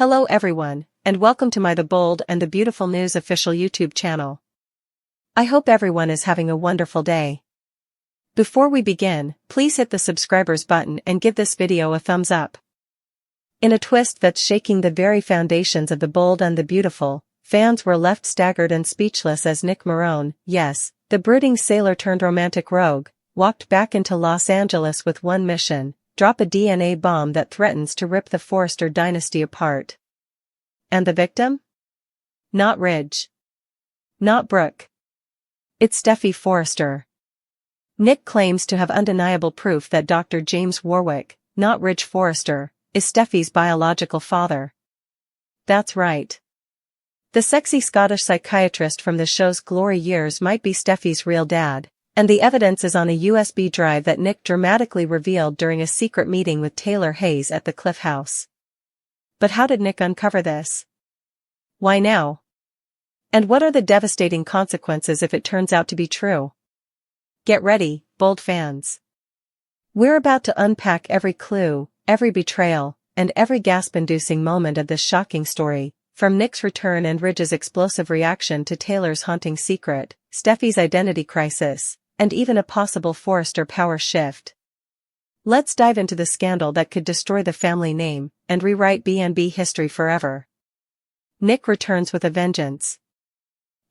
Hello everyone, and welcome to my The Bold and the Beautiful News official YouTube channel. I hope everyone is having a wonderful day. Before we begin, please hit the subscribers button and give this video a thumbs up. In a twist that's shaking the very foundations of The Bold and the Beautiful, fans were left staggered and speechless as Nick Marone, yes, the brooding sailor turned romantic rogue, walked back into Los Angeles with one mission: drop a DNA bomb that threatens to rip the Forrester dynasty apart. And the victim? Not Ridge. Not Brooke. It's Steffy Forrester. Nick claims to have undeniable proof that Dr. James Warwick, not Ridge Forrester, is Steffy's biological father. That's right. The sexy Scottish psychiatrist from the show's glory years might be Steffy's real dad. And the evidence is on a USB drive that Nick dramatically revealed during a secret meeting with Taylor Hayes at the Cliff House. But how did Nick uncover this? Why now? And what are the devastating consequences if it turns out to be true? Get ready, Bold fans. We're about to unpack every clue, every betrayal, and every gasp-inducing moment of this shocking story, from Nick's return and Ridge's explosive reaction to Taylor's haunting secret, Steffy's identity crisis, and even a possible Forrester power shift. Let's dive into the scandal that could destroy the family name and rewrite B&B history forever. Nick returns with a vengeance.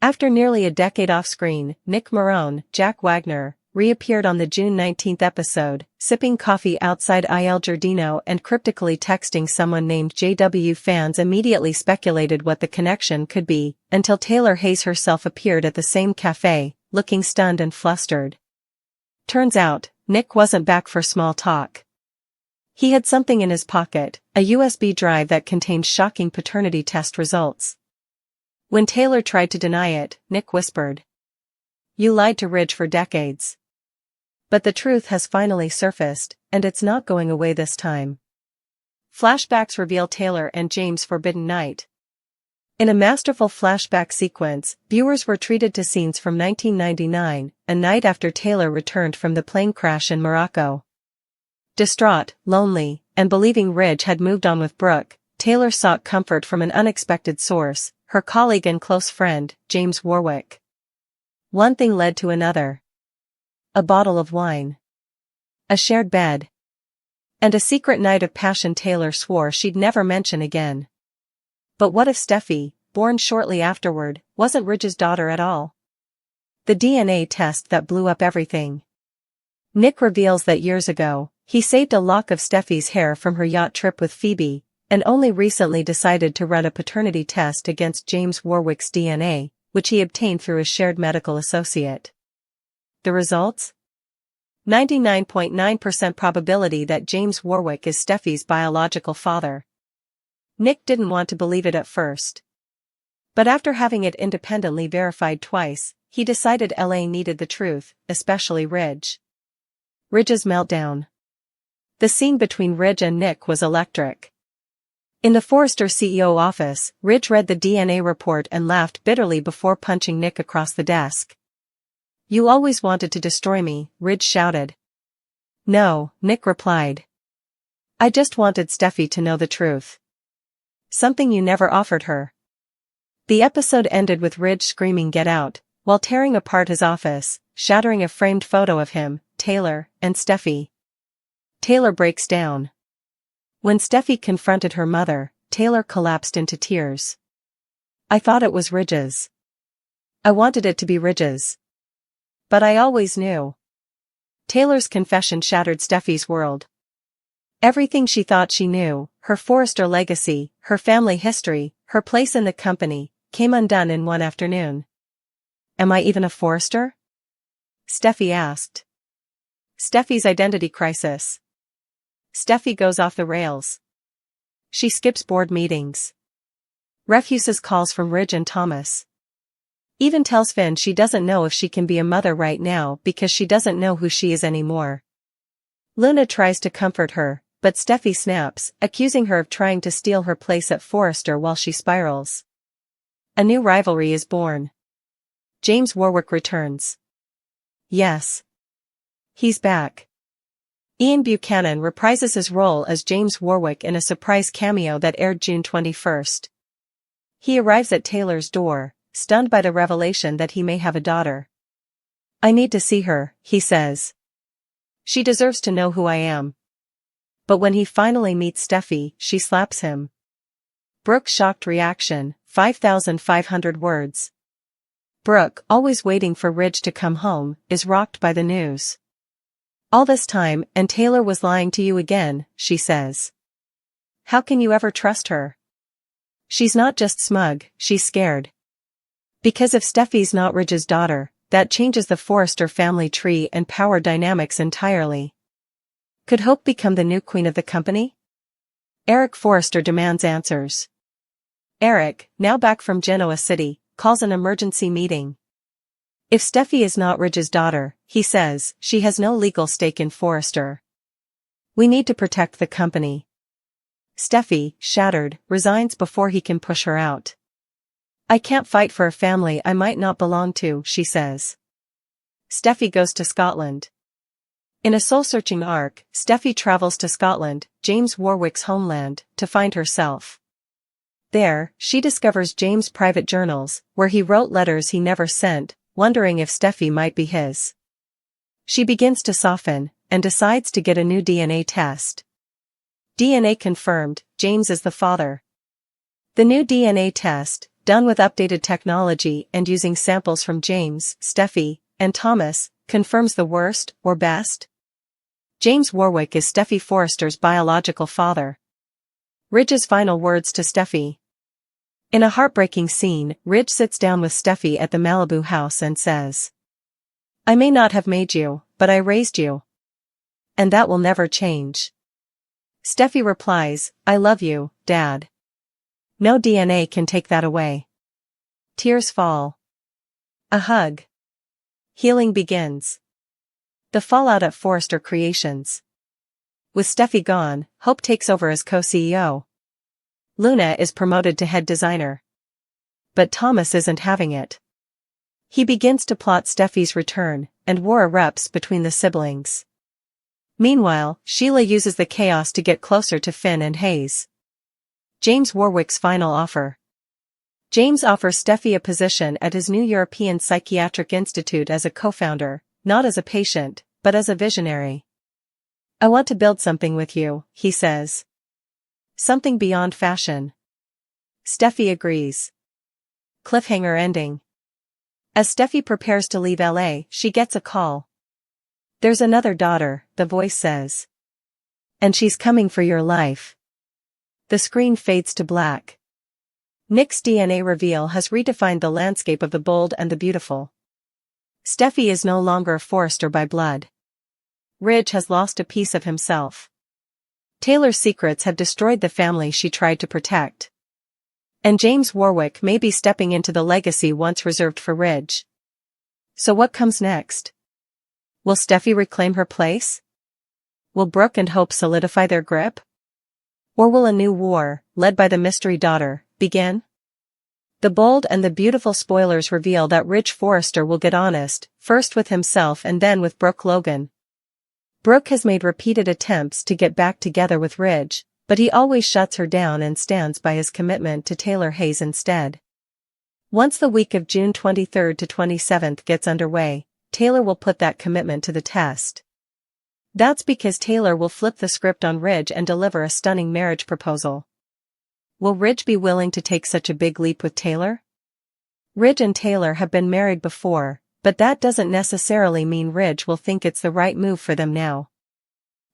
After nearly a decade off-screen, Nick Marone, Jack Wagner, reappeared on the June 19th episode, sipping coffee outside Il Giardino and cryptically texting someone named JW. Fans immediately speculated what the connection could be, until Taylor Hayes herself appeared at the same cafe, looking stunned and flustered. Turns out, Nick wasn't back for small talk. He had something in his pocket, a USB drive that contained shocking paternity test results. When Taylor tried to deny it, Nick whispered, "You lied to Ridge for decades." But the truth has finally surfaced, and it's not going away this time. Flashbacks reveal Taylor and James' forbidden night. In a masterful flashback sequence, viewers were treated to scenes from 1999, a night after Taylor returned from the plane crash in Morocco. Distraught, lonely, and believing Ridge had moved on with Brooke, Taylor sought comfort from an unexpected source, her colleague and close friend, James Warwick. One thing led to another. A bottle of wine. A shared bed. And a secret night of passion Taylor swore she'd never mention again. But what if Steffy, born shortly afterward, wasn't Ridge's daughter at all? The DNA test that blew up everything. Nick reveals that years ago, he saved a lock of Steffy's hair from her yacht trip with Phoebe, and only recently decided to run a paternity test against James Warwick's DNA, which he obtained through a shared medical associate. The results? 99.9% probability that James Warwick is Steffy's biological father. Nick didn't want to believe it at first. But after having it independently verified twice, he decided LA needed the truth, especially Ridge. Ridge's meltdown. The scene between Ridge and Nick was electric. In the Forrester CEO office, Ridge read the DNA report and laughed bitterly before punching Nick across the desk. "You always wanted to destroy me," Ridge shouted. "No," Nick replied. "I just wanted Steffy to know the truth. Something you never offered her." The episode ended with Ridge screaming "Get out," while tearing apart his office, shattering a framed photo of him, Taylor, and Steffy. Taylor breaks down. When Steffy confronted her mother, Taylor collapsed into tears. "I thought it was Ridge's. I wanted it to be Ridge's. But I always knew." Taylor's confession shattered Steffy's world. Everything she thought she knew, her Forrester legacy, her family history, her place in the company, came undone in one afternoon. "Am I even a Forrester?" Steffy asked. Steffy's identity crisis. Steffy goes off the rails. She skips board meetings. Refuses calls from Ridge and Thomas. Even tells Finn she doesn't know if she can be a mother right now because she doesn't know who she is anymore. Luna tries to comfort her, but Steffy snaps, accusing her of trying to steal her place at Forrester while she spirals. A new rivalry is born. James Warwick returns. Yes. He's back. Ian Buchanan reprises his role as James Warwick in a surprise cameo that aired June 21st. He arrives at Taylor's door, stunned by the revelation that he may have a daughter. "I need to see her," he says. "She deserves to know who I am." But when he finally meets Steffy, she slaps him. Brooke's shocked reaction, 5,500 words. Brooke, always waiting for Ridge to come home, is rocked by the news. "All this time, and Taylor was lying to you again," she says. "How can you ever trust her?" She's not just smug, she's scared. Because if Steffy's not Ridge's daughter, that changes the Forrester family tree and power dynamics entirely. Could Hope become the new queen of the company? Eric Forrester demands answers. Eric, now back from Genoa City, calls an emergency meeting. If Steffy is not Ridge's daughter, he says, she has no legal stake in Forrester. We need to protect the company. Steffy, shattered, resigns before he can push her out. "I can't fight for a family I might not belong to," she says. Steffy goes to Scotland. In a soul-searching arc, Steffy travels to Scotland, James Warwick's homeland, to find herself. There, she discovers James' private journals, where he wrote letters he never sent, wondering if Steffy might be his. She begins to soften, and decides to get a new DNA test. DNA confirmed, James is the father. The new DNA test, done with updated technology and using samples from James, Steffy, and Thomas, confirms the worst, or best. James Warwick is Steffy Forrester's biological father. Ridge's final words to Steffy. In a heartbreaking scene, Ridge sits down with Steffy at the Malibu house and says, "I may not have made you, but I raised you. And that will never change." Steffy replies, "I love you, Dad. No DNA can take that away." Tears fall. A hug. Healing begins. The fallout at Forrester Creations. With Steffy gone, Hope takes over as co-CEO. Luna is promoted to head designer. But Thomas isn't having it. He begins to plot Steffy's return, and war erupts between the siblings. Meanwhile, Sheila uses the chaos to get closer to Finn and Hayes. James Warwick's final offer. James offers Steffy a position at his new European Psychiatric Institute as a co-founder, not as a patient, but as a visionary. "I want to build something with you," he says. "Something beyond fashion." Steffy agrees. Cliffhanger ending. As Steffy prepares to leave LA, she gets a call. "There's another daughter," the voice says. "And she's coming for your life." The screen fades to black. Nick's DNA reveal has redefined the landscape of the bold and the beautiful. Steffy is no longer a Forrester by blood. Ridge has lost a piece of himself. Taylor's secrets have destroyed the family she tried to protect. And James Warwick may be stepping into the legacy once reserved for Ridge. So what comes next? Will Steffy reclaim her place? Will Brooke and Hope solidify their grip? Or will a new war, led by the mystery daughter, begin? The bold and the beautiful spoilers reveal that Ridge Forrester will get honest, first with himself and then with Brooke Logan. Brooke has made repeated attempts to get back together with Ridge, but he always shuts her down and stands by his commitment to Taylor Hayes instead. Once the week of June 23rd to 27th gets underway, Taylor will put that commitment to the test. That's because Taylor will flip the script on Ridge and deliver a stunning marriage proposal. Will Ridge be willing to take such a big leap with Taylor? Ridge and Taylor have been married before, but that doesn't necessarily mean Ridge will think it's the right move for them now.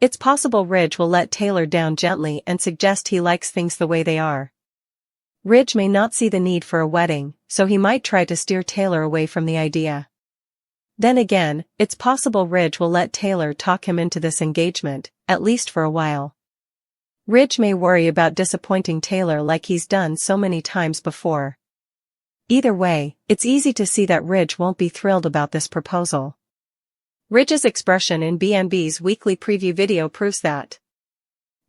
It's possible Ridge will let Taylor down gently and suggest he likes things the way they are. Ridge may not see the need for a wedding, so he might try to steer Taylor away from the idea. Then again, it's possible Ridge will let Taylor talk him into this engagement, at least for a while. Ridge may worry about disappointing Taylor like he's done so many times before. Either way, it's easy to see that Ridge won't be thrilled about this proposal. Ridge's expression in BNB's weekly preview video proves that.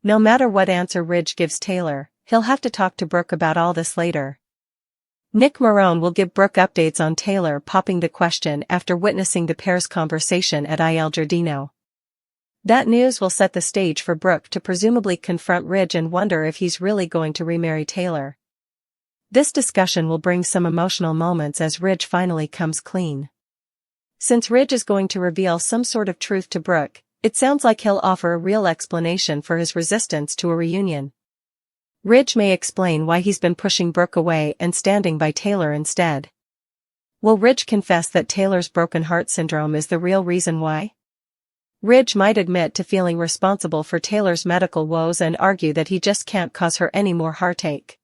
No matter what answer Ridge gives Taylor, he'll have to talk to Brooke about all this later. Nick Marone will give Brooke updates on Taylor popping the question after witnessing the pair's conversation at Il Giardino. That news will set the stage for Brooke to presumably confront Ridge and wonder if he's really going to remarry Taylor. This discussion will bring some emotional moments as Ridge finally comes clean. Since Ridge is going to reveal some sort of truth to Brooke, it sounds like he'll offer a real explanation for his resistance to a reunion. Ridge may explain why he's been pushing Brooke away and standing by Taylor instead. Will Ridge confess that Taylor's broken heart syndrome is the real reason why? Ridge might admit to feeling responsible for Taylor's medical woes and argue that he just can't cause her any more heartache.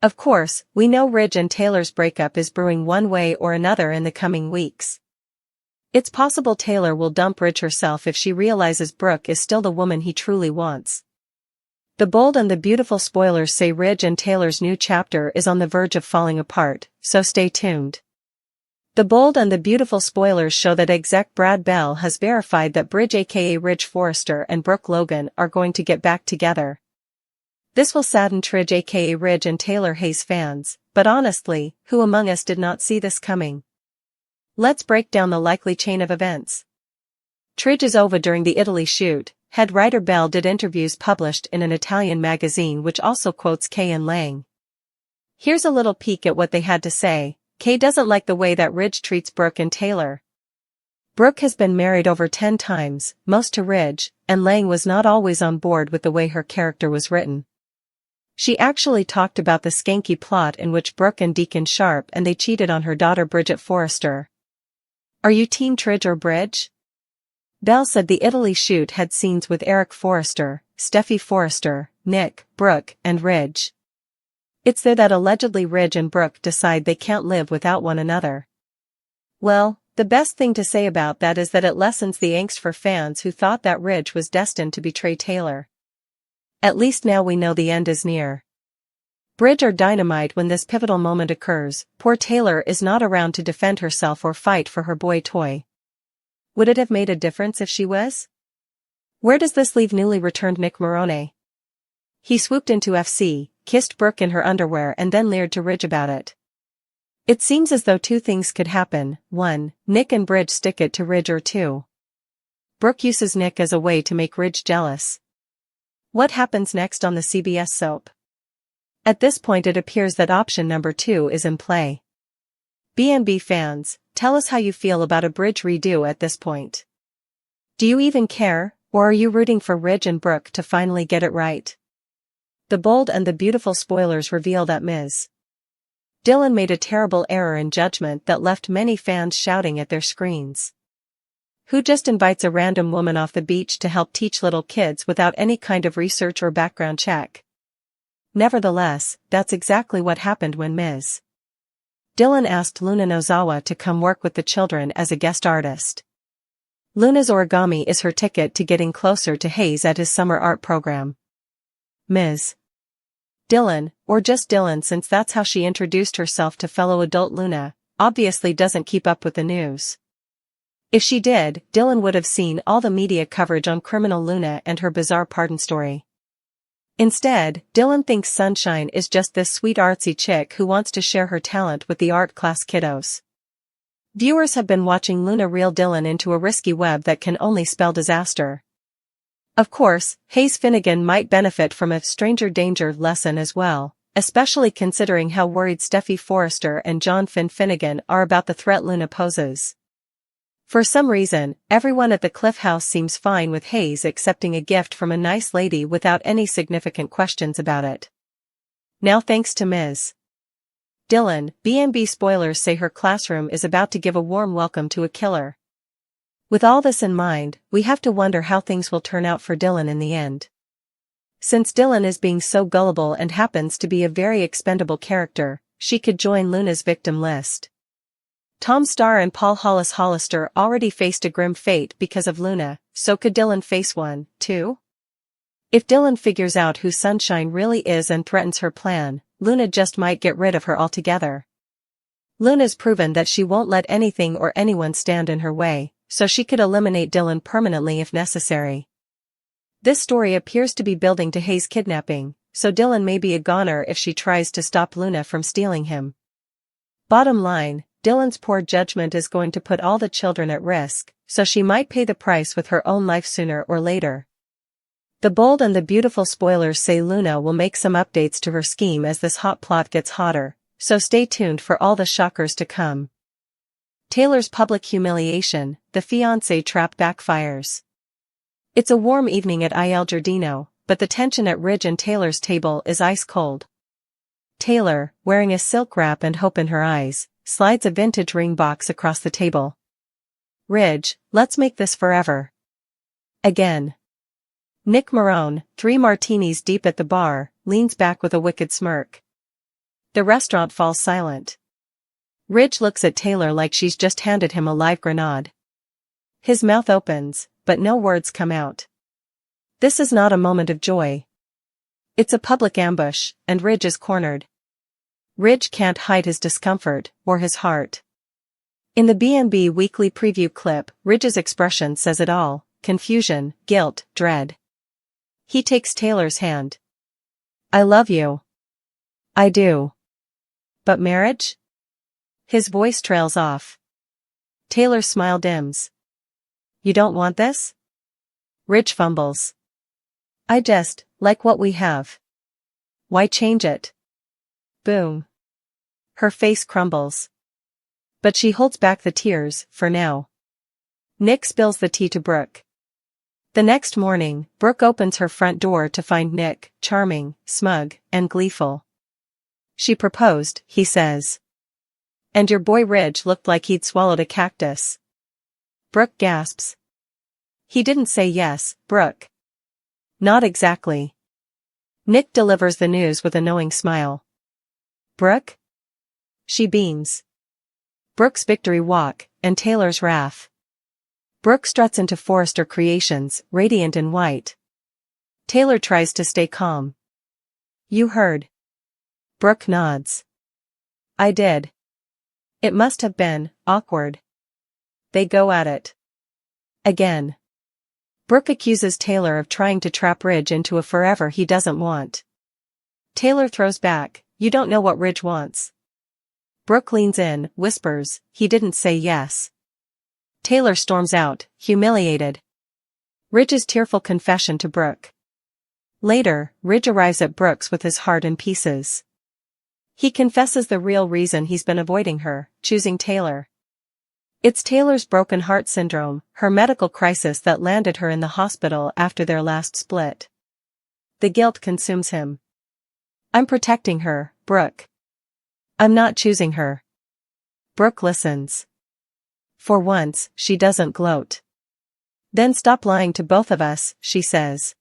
Of course, we know Ridge and Taylor's breakup is brewing one way or another in the coming weeks. It's possible Taylor will dump Ridge herself if she realizes Brooke is still the woman he truly wants. The bold and the beautiful spoilers say Ridge and Taylor's new chapter is on the verge of falling apart, so stay tuned. The bold and the beautiful spoilers show that exec Brad Bell has verified that Bridge aka Ridge Forrester and Brooke Logan are going to get back together. This will sadden Tridge aka Ridge and Taylor Hayes fans, but honestly, who among us did not see this coming? Let's break down the likely chain of events. Tridge is over during the Italy shoot. Head writer Bell did interviews published in an Italian magazine which also quotes Kay and Lang. Here's a little peek at what they had to say. Kay doesn't like the way that Ridge treats Brooke and Taylor. Brooke has been married over 10 times, most to Ridge, and Lang was not always on board with the way her character was written. She actually talked about the skanky plot in which Brooke and Deacon Sharp and they cheated on her daughter Bridget Forrester. Are you Team Tridge or Bridge? Bell said the Italy shoot had scenes with Eric Forrester, Steffy Forrester, Nick, Brooke, and Ridge. It's there that allegedly Ridge and Brooke decide they can't live without one another. Well, the best thing to say about that is that it lessens the angst for fans who thought that Ridge was destined to betray Taylor. At least now we know the end is near. Bridge or dynamite when this pivotal moment occurs. Poor Taylor is not around to defend herself or fight for her boy toy. Would it have made a difference if she was? Where does this leave newly returned Nick Morone? He swooped into FC, kissed Brooke in her underwear and then leered to Ridge about it. It seems as though two things could happen. 1. Nick and Bridge stick it to Ridge, or 2. Brooke uses Nick as a way to make Ridge jealous. What happens next on the CBS soap? At this point it appears that option number 2 is in play. BNB fans, tell us how you feel about a Bridge redo at this point. Do you even care, or are you rooting for Ridge and Brooke to finally get it right? The bold and the beautiful spoilers reveal that Ms. Dillon made a terrible error in judgment that left many fans shouting at their screens. Who just invites a random woman off the beach to help teach little kids without any kind of research or background check? Nevertheless, that's exactly what happened when Ms. Dillon asked Luna Nozawa to come work with the children as a guest artist. Luna's origami is her ticket to getting closer to Hayes at his summer art program. Ms. Dillon, or just Dillon since that's how she introduced herself to fellow adult Luna, obviously doesn't keep up with the news. If she did, Dillon would have seen all the media coverage on criminal Luna and her bizarre pardon story. Instead, Dillon thinks Sunshine is just this sweet artsy chick who wants to share her talent with the art class kiddos. Viewers have been watching Luna reel Dillon into a risky web that can only spell disaster. Of course, Hayes Finnegan might benefit from a stranger danger lesson as well, especially considering how worried Steffy Forrester and John Finnegan are about the threat Luna poses. For some reason, everyone at the Cliff House seems fine with Hayes accepting a gift from a nice lady without any significant questions about it. Now thanks to Ms. Dillon, BNB spoilers say her classroom is about to give a warm welcome to a killer. With all this in mind, we have to wonder how things will turn out for Dillon in the end. Since Dillon is being so gullible and happens to be a very expendable character, she could join Luna's victim list. Tom Starr and Paul Hollis Hollister already faced a grim fate because of Luna, so could Dillon face one, too? If Dillon figures out who Sunshine really is and threatens her plan, Luna just might get rid of her altogether. Luna's proven that she won't let anything or anyone stand in her way, so she could eliminate Dillon permanently if necessary. This story appears to be building to Hayes' kidnapping, so Dillon may be a goner if she tries to stop Luna from stealing him. Bottom line, Dillon's poor judgment is going to put all the children at risk, so she might pay the price with her own life sooner or later. The bold and the beautiful spoilers say Luna will make some updates to her scheme as this hot plot gets hotter, so stay tuned for all the shockers to come. Taylor's public humiliation, the fiancé trap backfires. It's a warm evening at Il Giardino, but the tension at Ridge and Taylor's table is ice cold. Taylor, wearing a silk wrap and hope in her eyes, slides a vintage ring box across the table. Ridge, let's make this forever. Again. Nick Marone, 3 martinis deep at the bar, leans back with a wicked smirk. The restaurant falls silent. Ridge looks at Taylor like she's just handed him a live grenade. His mouth opens, but no words come out. This is not a moment of joy. It's a public ambush, and Ridge is cornered. Ridge can't hide his discomfort, or his heart. In the B&B weekly preview clip, Ridge's expression says it all: confusion, guilt, dread. He takes Taylor's hand. I love you. I do. But marriage? His voice trails off. Taylor's smile dims. You don't want this? Ridge fumbles. I just like what we have. Why change it? Boom. Her face crumbles. But she holds back the tears, for now. Nick spills the tea to Brooke. The next morning, Brooke opens her front door to find Nick, charming, smug, and gleeful. She proposed, he says. And your boy Ridge looked like he'd swallowed a cactus. Brooke gasps. He didn't say yes, Brooke. Not exactly. Nick delivers the news with a knowing smile. Brooke? She beams. Brooke's victory walk, and Taylor's wrath. Brooke struts into Forrester Creations, radiant in white. Taylor tries to stay calm. You heard. Brooke nods. I did. It must have been awkward. They go at it. Again. Brooke accuses Taylor of trying to trap Ridge into a forever he doesn't want. Taylor throws back, you don't know what Ridge wants. Brooke leans in, whispers, he didn't say yes. Taylor storms out, humiliated. Ridge's tearful confession to Brooke. Later, Ridge arrives at Brooke's with his heart in pieces. He confesses the real reason he's been avoiding her, choosing Taylor. It's Taylor's broken heart syndrome, her medical crisis that landed her in the hospital after their last split. The guilt consumes him. I'm protecting her, Brooke. I'm not choosing her. Brooke listens. For once, she doesn't gloat. Then stop lying to both of us, she says.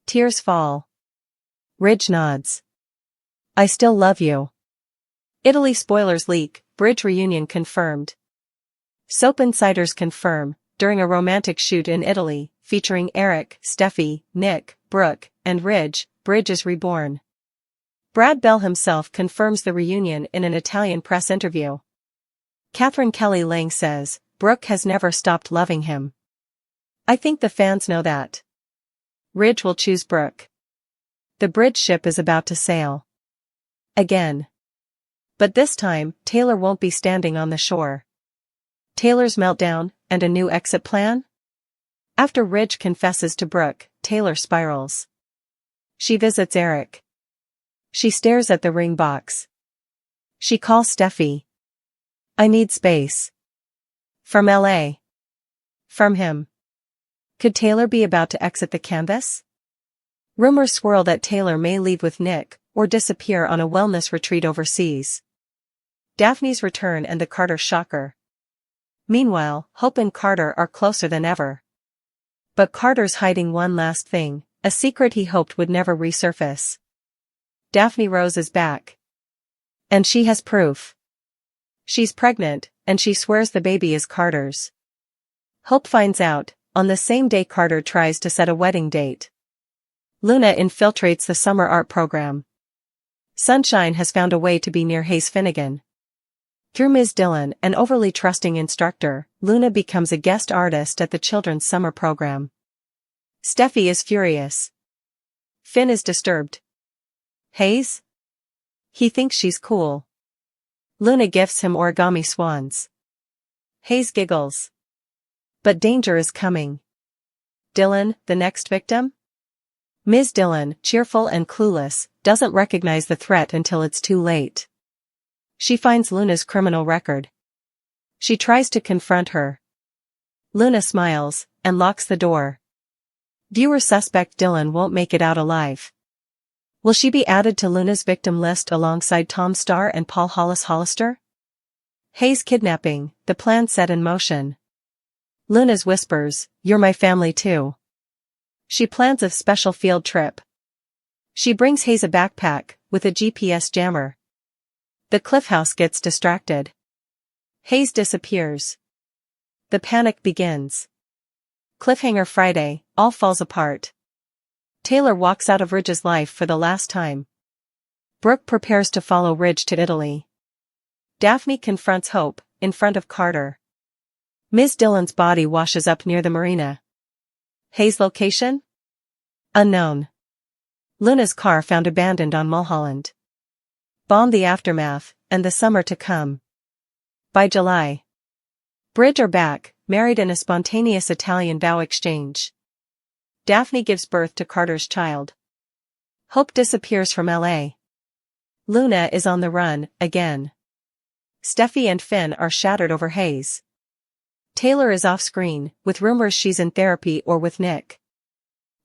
Tears fall. Ridge nods. I still love you. Italy spoilers leak, Bridge reunion confirmed. Soap insiders confirm, during a romantic shoot in Italy, featuring Eric, Steffy, Nick, Brooke, and Ridge, Bridge is reborn. Brad Bell himself confirms the reunion in an Italian press interview. Catherine Kelly Lang says, Brooke has never stopped loving him. I think the fans know that. Ridge will choose Brooke. The Bridge ship is about to sail. Again. But this time, Taylor won't be standing on the shore. Taylor's meltdown, and a new exit plan? After Ridge confesses to Brooke, Taylor spirals. She visits Eric. She stares at the ring box. She calls Steffy. I need space. From LA. From him. Could Taylor be about to exit the canvas? Rumors swirl that Taylor may leave with Nick, or disappear on a wellness retreat overseas. Daphne's return and the Carter shocker. Meanwhile, Hope and Carter are closer than ever. But Carter's hiding one last thing, a secret he hoped would never resurface. Daphne Rose is back. And she has proof. She's pregnant, and she swears the baby is Carter's. Hope finds out, on the same day Carter tries to set a wedding date. Luna infiltrates the summer art program. Sunshine has found a way to be near Hayes Finnegan. Through Ms. Dillon, an overly trusting instructor, Luna becomes a guest artist at the children's summer program. Steffy is furious. Finn is disturbed. Hayes? He thinks she's cool. Luna gifts him origami swans. Hayes giggles. But danger is coming. Dylan, the next victim? Ms. Dylan, cheerful and clueless, doesn't recognize the threat until it's too late. She finds Luna's criminal record. She tries to confront her. Luna smiles, and locks the door. Viewer suspect Dylan won't make it out alive. Will she be added to Luna's victim list alongside Tom Starr and Paul Hollis-Hollister? Hayes kidnapping, the plan set in motion. Luna's whispers, "You're my family too." She plans a special field trip. She brings Hayes a backpack, with a GPS jammer. The Cliff House gets distracted. Hayes disappears. The panic begins. Cliffhanger Friday, all falls apart. Taylor walks out of Ridge's life for the last time. Brooke prepares to follow Ridge to Italy. Daphne confronts Hope, in front of Carter. Ms. Dillon's body washes up near the marina. Hayes' location? Unknown. Luna's car found abandoned on Mulholland. Bomb the aftermath, and the summer to come. By July. Bridge are back, married in a spontaneous Italian vow exchange. Daphne gives birth to Carter's child. Hope disappears from LA. Luna is on the run, again. Steffy and Finn are shattered over Hayes. Taylor is off-screen, with rumors she's in therapy or with Nick.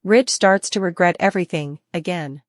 Ridge starts to regret everything, again.